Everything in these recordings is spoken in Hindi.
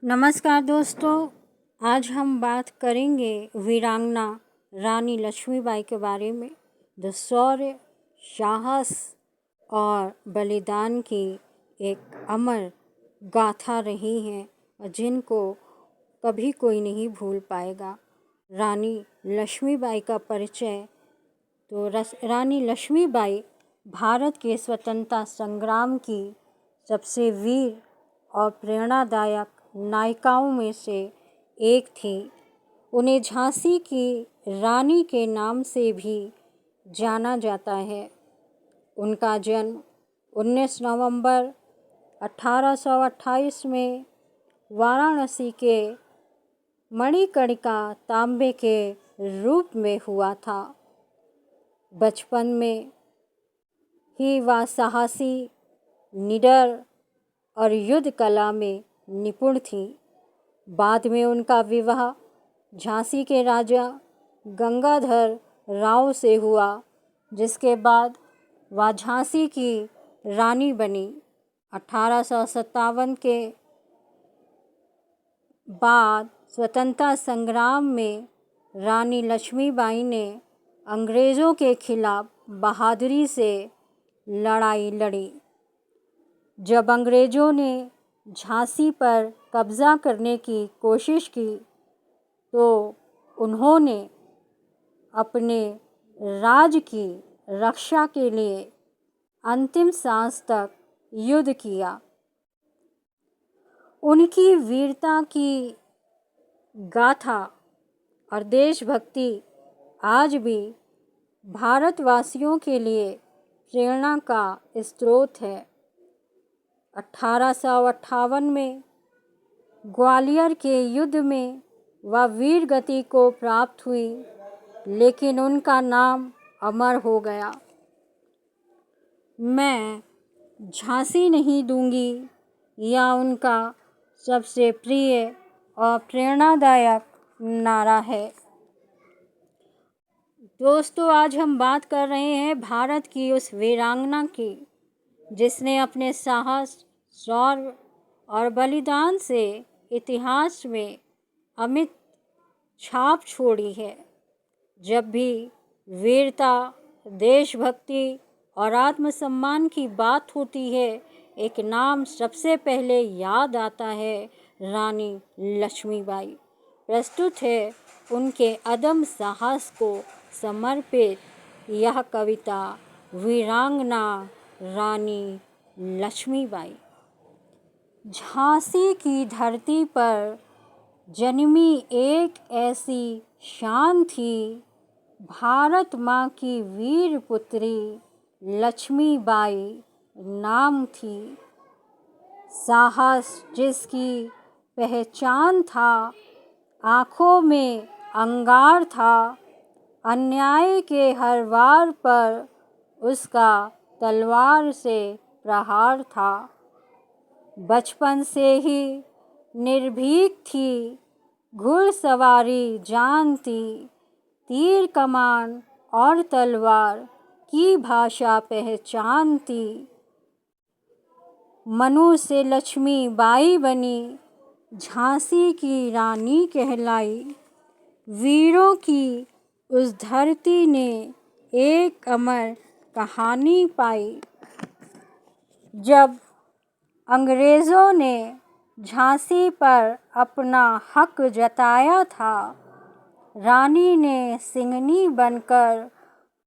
नमस्कार दोस्तों, आज हम बात करेंगे वीरांगना रानी लक्ष्मीबाई के बारे में, जो शौर्य, साहस और बलिदान की एक अमर गाथा रही हैं और जिनको कभी कोई नहीं भूल पाएगा। रानी लक्ष्मीबाई का परिचय। तो रानी लक्ष्मीबाई भारत के स्वतंत्रता संग्राम की सबसे वीर और प्रेरणादायक नायिकाओं में से एक थी। उन्हें झांसी की रानी के नाम से भी जाना जाता है। उनका जन्म 19 नवंबर 1828 में वाराणसी के मणिकर्णिका तांबे के रूप में हुआ था। बचपन में ही वह साहसी, निडर और युद्ध कला में निपुण थी। बाद में उनका विवाह झांसी के राजा गंगाधर राव से हुआ, जिसके बाद वह झांसी की रानी बनी। 1857 के बाद स्वतंत्रता संग्राम में रानी लक्ष्मीबाई ने अंग्रेज़ों के खिलाफ बहादुरी से लड़ाई लड़ी। जब अंग्रेज़ों ने झांसी पर कब्ज़ा करने की कोशिश की तो उन्होंने अपने राज्य की रक्षा के लिए अंतिम सांस तक युद्ध किया। उनकी वीरता की गाथा और देशभक्ति आज भी भारतवासियों के लिए प्रेरणा का स्रोत है। 1858 में ग्वालियर के युद्ध में वह वीर गति को प्राप्त हुई, लेकिन उनका नाम अमर हो गया। मैं झांसी नहीं दूंगी, यह उनका सबसे प्रिय और प्रेरणादायक नारा है। दोस्तों, आज हम बात कर रहे हैं भारत की उस वीरांगना की जिसने अपने साहस, शौर्य और बलिदान से इतिहास में अमिट छाप छोड़ी है। जब भी वीरता, देशभक्ति और आत्मसम्मान की बात होती है, एक नाम सबसे पहले याद आता है, रानी लक्ष्मीबाई। प्रस्तुत है उनके अदम्य साहस को समर्पित यह कविता, वीरांगना रानी लक्ष्मीबाई। झांसी की धरती पर जन्मी एक ऐसी शान थी, भारत माँ की वीर पुत्री लक्ष्मीबाई नाम थी। साहस जिसकी पहचान था, आँखों में अंगार था, अन्याय के हर वार पर उसका तलवार से प्रहार था। बचपन से ही निर्भीक थी, घुड़सवारी जानती, तीर कमान और तलवार की भाषा पहचानती। मनु से लक्ष्मीबाई बनी, झांसी की रानी कहलाई। वीरों की उस धरती ने एक अमर कहानी पाई। जब अंग्रेज़ों ने झांसी पर अपना हक जताया था, रानी ने सिंहनी बनकर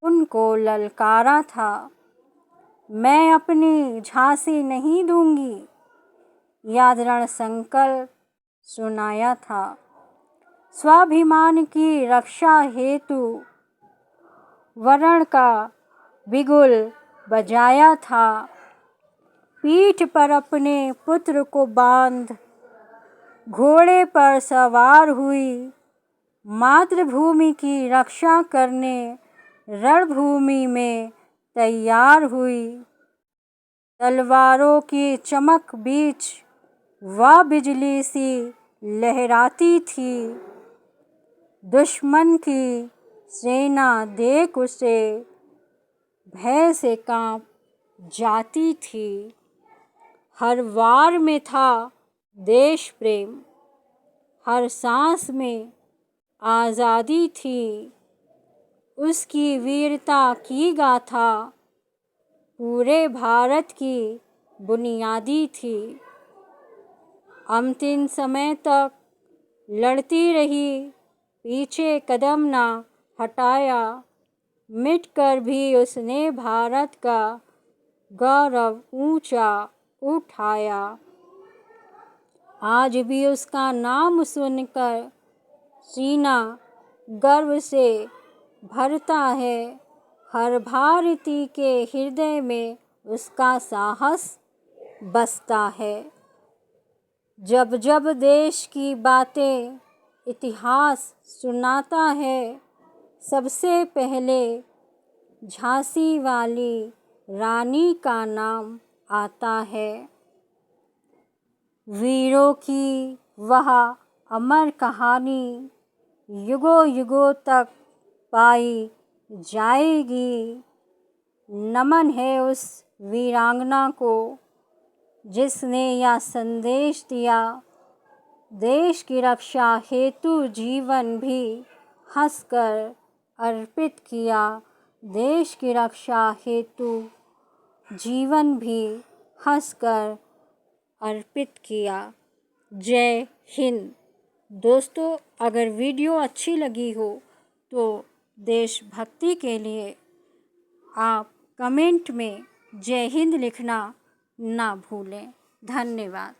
उनको ललकारा था। मैं अपनी झांसी नहीं दूंगी, यह दृढ़ संकल्प सुनाया था। स्वाभिमान की रक्षा हेतु वर्ण का बिगुल बजाया था। पीठ पर अपने पुत्र को बांध घोड़े पर सवार हुई, मातृभूमि की रक्षा करने रणभूमि में तैयार हुई। तलवारों की चमक बीच वह बिजली सी लहराती थी। दुश्मन की सेना देख उसे भय से कांप जाती थी। हर वार में था देश प्रेम, हर सांस में आज़ादी थी, उसकी वीरता की गाथा पूरे भारत की बुनियादी थी। अंतिम समय तक लड़ती रही, पीछे कदम ना हटाया, मिटकर भी उसने भारत का गौरव ऊंचा उठाया। आज भी उसका नाम सुनकर सीना गर्व से भरता है, हर भारतीय के हृदय में उसका साहस बसता है। जब जब देश की बातें इतिहास सुनाता है, सबसे पहले झांसी वाली रानी का नाम आता है। वीरों की वह अमर कहानी युगों युगों तक पाई जाएगी। नमन है उस वीरांगना को जिसने यह संदेश दिया, देश की रक्षा हेतु जीवन भी हंसकर अर्पित किया। देश की रक्षा हेतु जीवन भी हंसकर अर्पित किया। जय हिंद। दोस्तों, अगर वीडियो अच्छी लगी हो तो देशभक्ति के लिए आप कमेंट में जय हिंद लिखना ना भूलें। धन्यवाद।